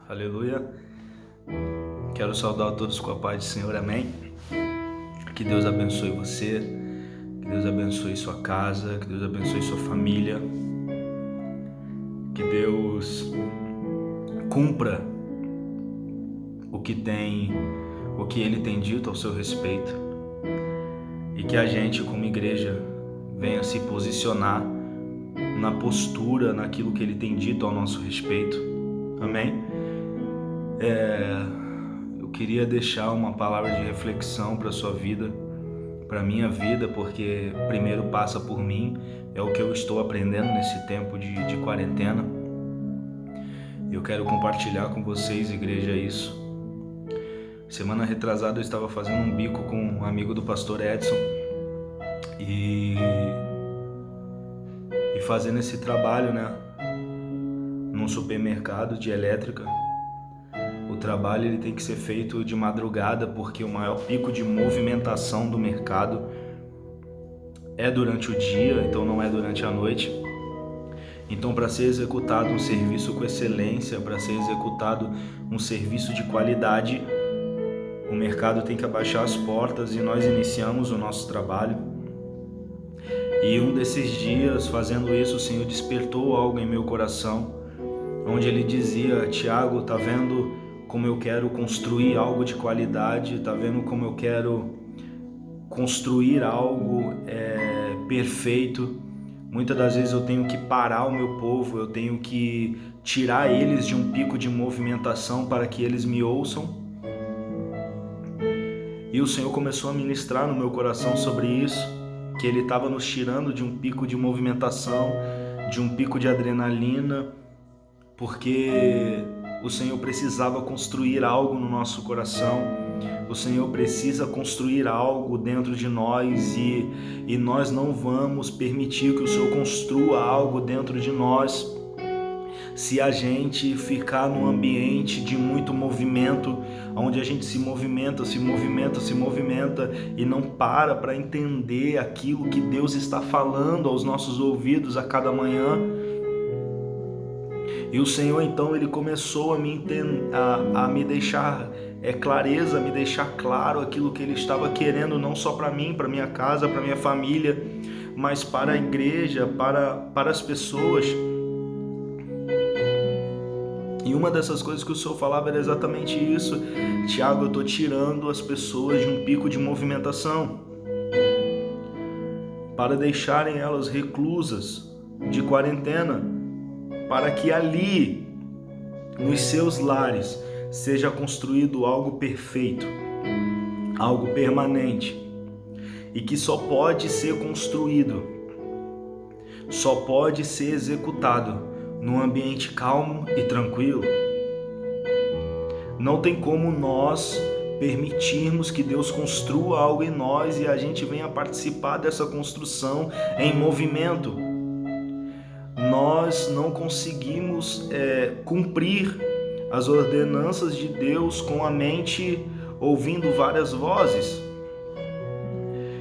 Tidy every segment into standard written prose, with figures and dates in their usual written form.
Aleluia. Quero saudar a todos com a paz do Senhor, amém. Que Deus abençoe você, que Deus abençoe sua casa, que Deus abençoe sua família, que Deus cumpra o que Ele tem dito ao seu respeito, e que a gente como igreja venha se posicionar na postura, naquilo que Ele tem dito ao nosso respeito, amém. Eu queria deixar uma palavra de reflexão para a sua vida, para a minha vida, porque primeiro passa por mim, é o que eu estou aprendendo nesse tempo de quarentena. Eu quero compartilhar com vocês, igreja, isso. Semana retrasada eu estava fazendo um bico com um amigo do pastor Edson e fazendo esse trabalho, num supermercado de elétrica. O trabalho ele tem que ser feito de madrugada, porque o maior pico de movimentação do mercado é durante o dia, então não é durante a noite. Então, para ser executado um serviço com excelência, para ser executado um serviço de qualidade, o mercado tem que abaixar as portas e nós iniciamos o nosso trabalho. E um desses dias, fazendo isso, o Senhor despertou algo em meu coração, onde Ele dizia: Tiago, tá vendo como eu quero construir algo de qualidade, tá vendo como eu quero construir algo perfeito. Muitas das vezes eu tenho que parar o meu povo, eu tenho que tirar eles de um pico de movimentação para que eles me ouçam. E o Senhor começou a ministrar no meu coração sobre isso, que Ele estava nos tirando de um pico de movimentação, de um pico de adrenalina, porque o Senhor precisava construir algo no nosso coração. O Senhor precisa construir algo dentro de nós e nós não vamos permitir que o Senhor construa algo dentro de nós se a gente ficar num ambiente de muito movimento, onde a gente se movimenta e não para entender aquilo que Deus está falando aos nossos ouvidos a cada manhã. E o Senhor então Ele começou a me deixar clareza, a me deixar claro aquilo que Ele estava querendo, não só para mim, para minha casa, para minha família, mas para a igreja, para as pessoas. E uma dessas coisas que o Senhor falava era exatamente isso: Tiago, eu estou tirando as pessoas de um pico de movimentação, para deixarem elas reclusas de quarentena, para que ali, nos seus lares, seja construído algo perfeito, algo permanente, e que só pode ser construído, só pode ser executado num ambiente calmo e tranquilo. Não tem como nós permitirmos que Deus construa algo em nós e a gente venha participar dessa construção em movimento. Nós não conseguimos cumprir as ordenanças de Deus com a mente ouvindo várias vozes.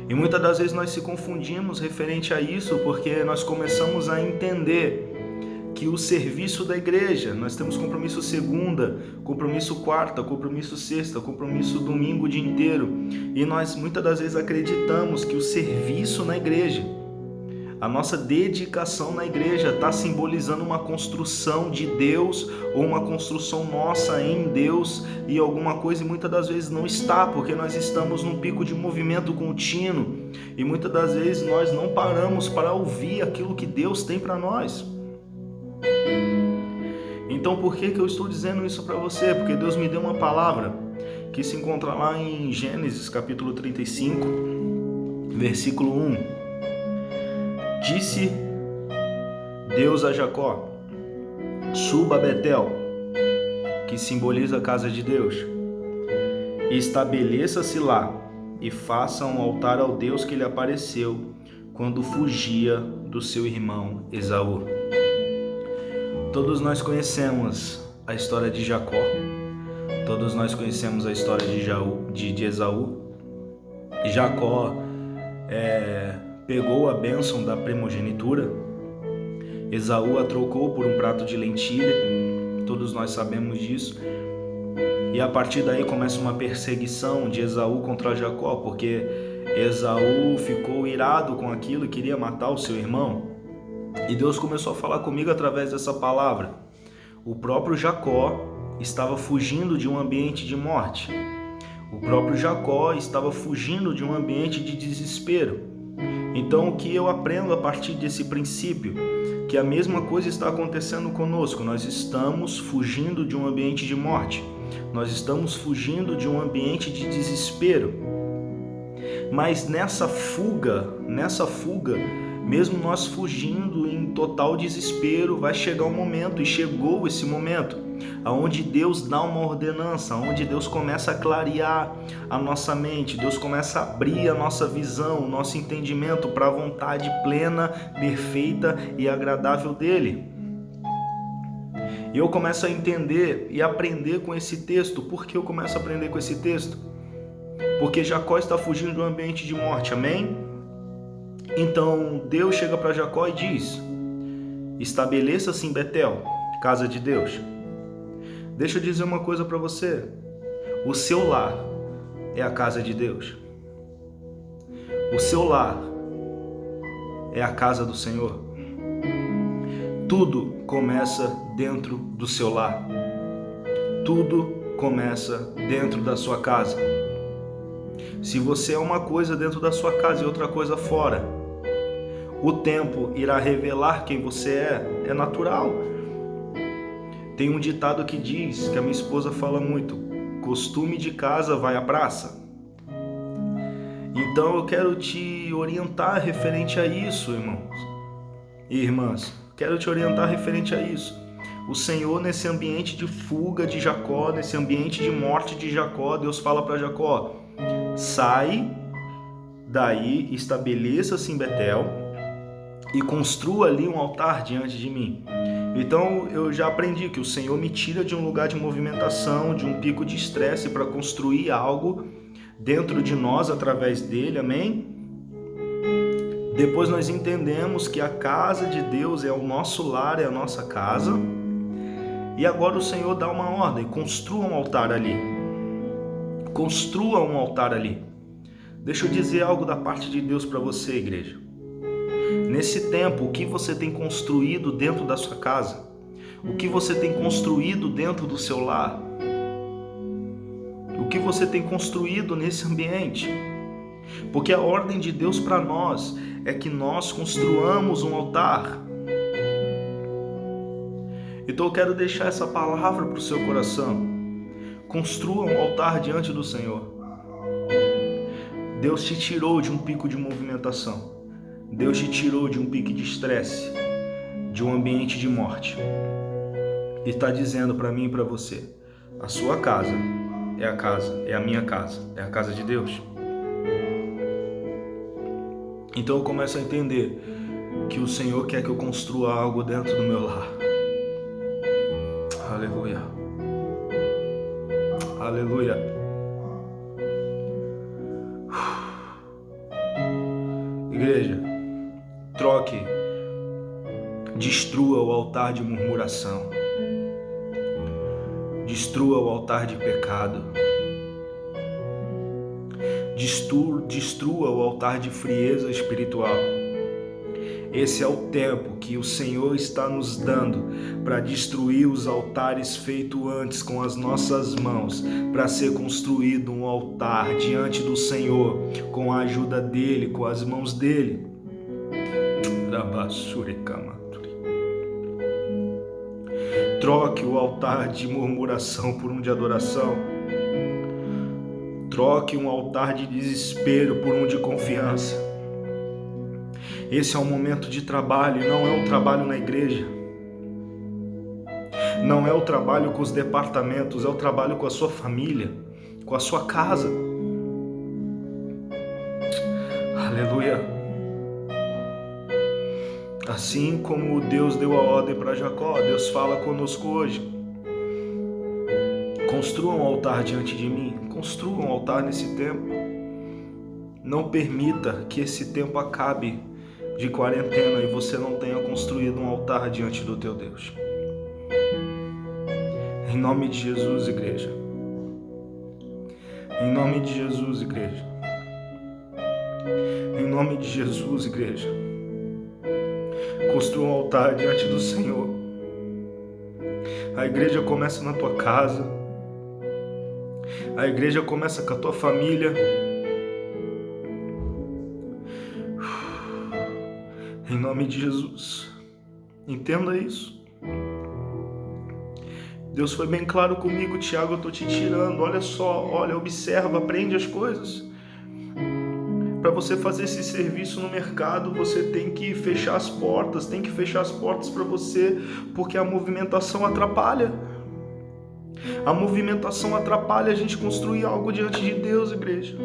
E muitas das vezes nós se confundimos referente a isso, porque nós começamos a entender que o serviço da igreja, nós temos compromisso segunda, compromisso quarta, compromisso sexta, compromisso domingo o dia inteiro. E nós muitas das vezes acreditamos que o serviço na igreja, a nossa dedicação na igreja está simbolizando uma construção de Deus ou uma construção nossa em Deus e alguma coisa, e muitas das vezes não está, porque nós estamos num pico de movimento contínuo e muitas das vezes nós não paramos para ouvir aquilo que Deus tem para nós. Então por que eu estou dizendo isso para você? Porque Deus me deu uma palavra que se encontra lá em Gênesis capítulo 35, versículo 1. Disse Deus a Jacó: suba a Betel, que simboliza a casa de Deus, e estabeleça-se lá, e faça um altar ao Deus que lhe apareceu quando fugia do seu irmão Esaú. Todos nós conhecemos a história de Jacó, todos nós conhecemos a história de Esaú. Jacó pegou a bênção da primogenitura, Esaú a trocou por um prato de lentilha, todos nós sabemos disso. E a partir daí começa uma perseguição de Esaú contra Jacó, porque Esaú ficou irado com aquilo e queria matar o seu irmão. E Deus começou a falar comigo através dessa palavra. O próprio Jacó estava fugindo de um ambiente de morte. O próprio Jacó estava fugindo de um ambiente de desespero. Então, o que eu aprendo a partir desse princípio? Que a mesma coisa está acontecendo conosco. Nós estamos fugindo de um ambiente de morte. Nós estamos fugindo de um ambiente de desespero. Mas nessa fuga, mesmo nós fugindo em total desespero, vai chegar um momento, e chegou esse momento, onde Deus dá uma ordenança, onde Deus começa a clarear a nossa mente, Deus começa a abrir a nossa visão, o nosso entendimento para a vontade plena, perfeita e agradável dele. E eu começo a entender e aprender com esse texto. Por que eu começo a aprender com esse texto? Porque Jacó está fugindo de um ambiente de morte, amém? Então Deus chega para Jacó e diz: estabeleça-se em Betel, casa de Deus. Deixa eu dizer uma coisa para você. O seu lar é a casa de Deus. O seu lar é a casa do Senhor. Tudo começa dentro do seu lar. Tudo começa dentro da sua casa. Se você é uma coisa dentro da sua casa e outra coisa fora, o tempo irá revelar quem você é natural. Tem um ditado que diz, que a minha esposa fala muito: costume de casa vai à praça. Então eu quero te orientar referente a isso, irmãos e irmãs. Quero te orientar referente a isso. O Senhor, nesse ambiente de fuga de Jacó, nesse ambiente de morte de Jacó, Deus fala para Jacó: sai daí, estabeleça-se em Betel e construa ali um altar diante de mim. Então eu já aprendi que o Senhor me tira de um lugar de movimentação, de um pico de estresse, para construir algo dentro de nós através dele, amém? Depois nós entendemos que a casa de Deus é o nosso lar, é a nossa casa. E agora o Senhor dá uma ordem: construa um altar ali. Construa um altar ali. Deixa eu dizer algo da parte de Deus para você, igreja. Nesse tempo, o que você tem construído dentro da sua casa? O que você tem construído dentro do seu lar? O que você tem construído nesse ambiente? Porque a ordem de Deus para nós é que nós construamos um altar. Então eu quero deixar essa palavra para o seu coração. Construa um altar diante do Senhor. Deus te tirou de um pico de movimentação. Deus te tirou de um pico de estresse, de um ambiente de morte. E está dizendo para mim e para você: a sua casa, é a minha casa, é a casa de Deus. Então eu começo a entender que o Senhor quer que eu construa algo dentro do meu lar. Aleluia. Aleluia. Igreja, troque, destrua o altar de murmuração. Destrua o altar de pecado. Destrua o altar de frieza espiritual. Esse é o tempo que o Senhor está nos dando para destruir os altares feitos antes com as nossas mãos, para ser construído um altar diante do Senhor, com a ajuda dEle, com as mãos dEle. Troque o altar de murmuração por um de adoração. Troque um altar de desespero por um de confiança. Esse é um momento de trabalho, não é o trabalho na igreja. Não é o trabalho com os departamentos, é o trabalho com a sua família, com a sua casa. Aleluia. Assim como Deus deu a ordem para Jacó, Deus fala conosco hoje. Construa um altar diante de mim. Construa um altar nesse tempo. Não permita que esse tempo acabe de quarentena e você não tenha construído um altar diante do teu Deus. Em nome de Jesus, igreja. Em nome de Jesus, igreja. Em nome de Jesus, igreja. Construa um altar diante do Senhor. A igreja começa na tua casa. A igreja começa com a tua família. Em nome de Jesus. Entenda isso. Deus foi bem claro comigo, Tiago, eu estou te tirando. Olha só, olha, observa, aprende as coisas. Para você fazer esse serviço no mercado, você tem que fechar as portas, para você, porque a movimentação atrapalha. A movimentação atrapalha a gente construir algo diante de Deus, igreja.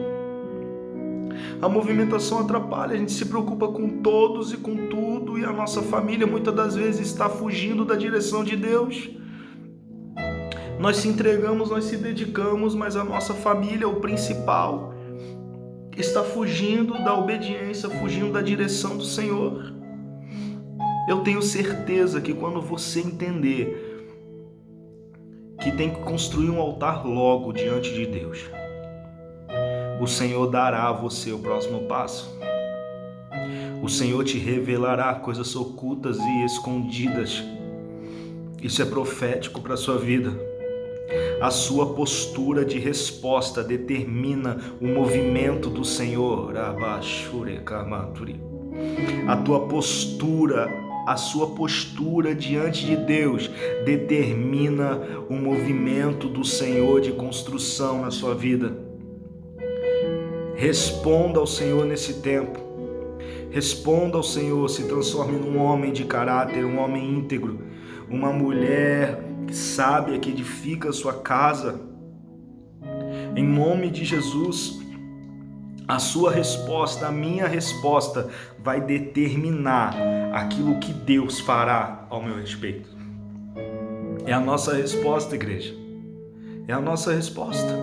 A movimentação atrapalha, a gente se preocupa com todos e com tudo, e a nossa família muitas das vezes está fugindo da direção de Deus. Nós se entregamos, nós se dedicamos, mas a nossa família, o principal, está fugindo da obediência, fugindo da direção do Senhor. Eu tenho certeza que quando você entender que tem que construir um altar logo diante de Deus, o Senhor dará a você o próximo passo. O Senhor te revelará coisas ocultas e escondidas. Isso é profético para a sua vida. A sua postura de resposta determina o movimento do Senhor. A sua postura diante de Deus determina o movimento do Senhor de construção na sua vida. Responda ao Senhor nesse tempo. Responda ao Senhor, se transforme num homem de caráter, um homem íntegro, uma mulher sábia que edifica a sua casa. Em nome de Jesus, a sua resposta, a minha resposta vai determinar aquilo que Deus fará ao meu respeito. É a nossa resposta, igreja. É a nossa resposta.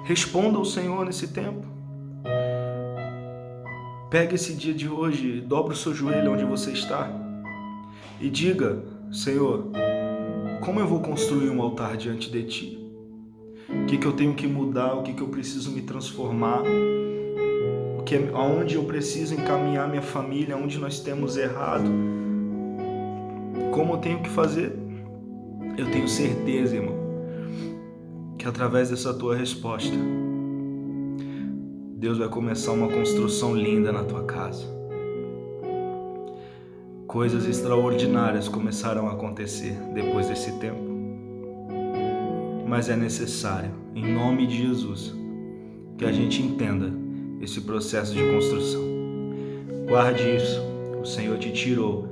Responda ao Senhor nesse tempo. Pega esse dia de hoje, dobra o seu joelho onde você está e diga: Senhor, como eu vou construir um altar diante de Ti? O que eu tenho que mudar? O que eu preciso me transformar? Aonde eu preciso encaminhar minha família? Onde nós temos errado? Como eu tenho que fazer? Eu tenho certeza, irmão, que através dessa tua resposta, Deus vai começar uma construção linda na tua casa. Coisas extraordinárias começaram a acontecer depois desse tempo. Mas é necessário, em nome de Jesus, que a gente entenda esse processo de construção. Guarde isso. O Senhor te tirou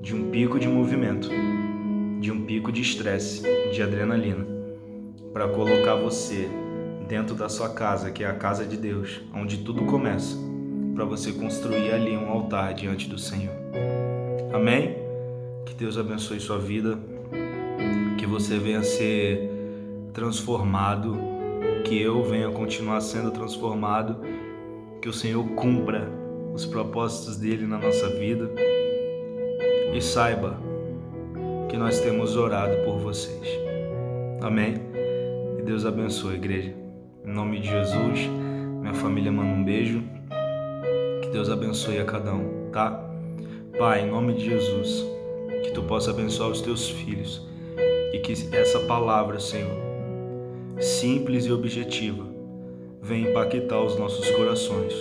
de um pico de movimento, de um pico de estresse, de adrenalina, para colocar você dentro da sua casa, que é a casa de Deus, onde tudo começa, para você construir ali um altar diante do Senhor. Amém? Que Deus abençoe sua vida, que você venha ser transformado, que eu venha continuar sendo transformado, que o Senhor cumpra os propósitos dele na nossa vida, e saiba que nós temos orado por vocês. Amém? E Deus abençoe, igreja. Em nome de Jesus, minha família manda um beijo. Que Deus abençoe a cada um, tá? Pai, em nome de Jesus, que Tu possa abençoar os Teus filhos e que essa palavra, Senhor, simples e objetiva, venha impactar os nossos corações.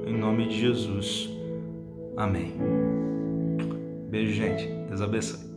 Em nome de Jesus. Amém. Beijo, gente. Deus abençoe.